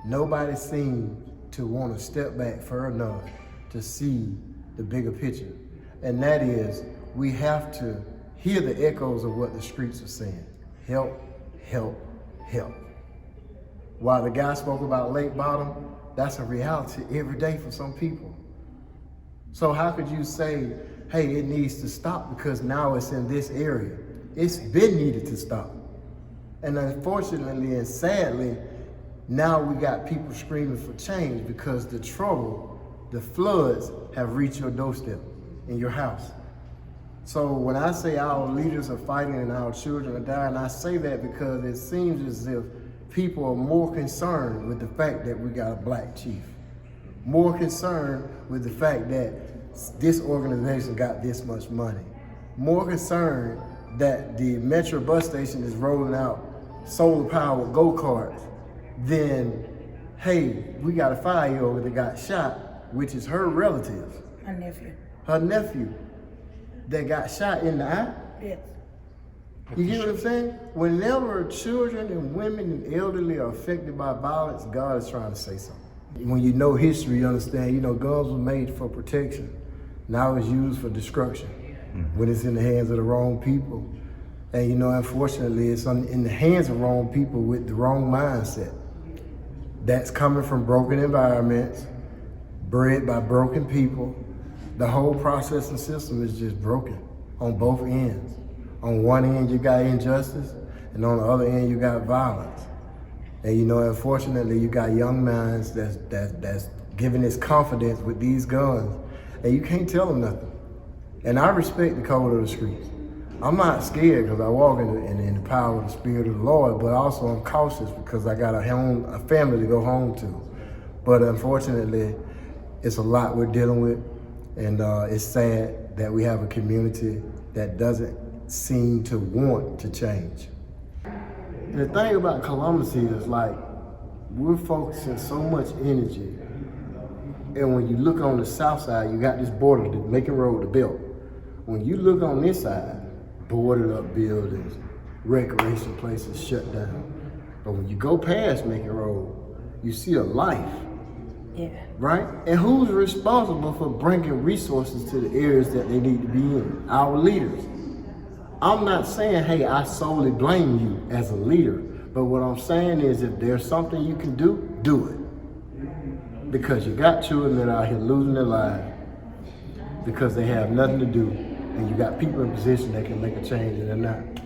nobody seemed to want to step back far enough to see the bigger picture. And that is, we have to hear the echoes of what the streets are saying. Help, help, help. While the guy spoke about Lake Bottom, that's a reality every day for some people. So how could you say, hey, it needs to stop because now it's in this area? It's been needed to stop. And unfortunately and sadly, now we got people screaming for change because the trouble, the floods have reached your doorstep in your house. So when I say our leaders are fighting and our children are dying, I say that because it seems as if people are more concerned with the fact that we got a black chief, more concerned with the fact that this organization got this much money, more concerned that the Metro bus station is rolling out solar-powered go-karts than, hey, we got a 5-year-old that got shot, which is her relative. Her nephew that got shot in the eye. Yes. You get what I'm saying? Whenever children and women and elderly are affected by violence, God is trying to say something. When you know history, you understand, guns were made for protection. Now it's used for destruction when it's in the hands of the wrong people. And unfortunately, it's in the hands of wrong people with the wrong mindset. That's coming from broken environments, bred by broken people. The whole processing system is just broken on both ends. On one end, you got injustice, and on the other end, you got violence. And unfortunately, you got young minds that's giving this confidence with these guns, and you can't tell them nothing. And I respect the code of the streets. I'm not scared because I walk in the power of the Spirit of the Lord, but also I'm cautious because I got a family to go home to. But unfortunately, it's a lot we're dealing with, and it's sad that we have a community that doesn't seem to want to change. And the thing about Columbus is we're focusing so much energy, and when you look on the south side, you got this border, the Macon Road, the belt. When you look on this side, boarded up buildings, recreation places shut down. But when you go past Macon Road, you see a life. Yeah. Right? And who's responsible for bringing resources to the areas that they need to be in? Our leaders. I'm not saying, hey, I solely blame you as a leader, but what I'm saying is if there's something you can do, do it. Because you got children that are out here losing their lives because they have nothing to do, and you got people in position that can make a change and they're not.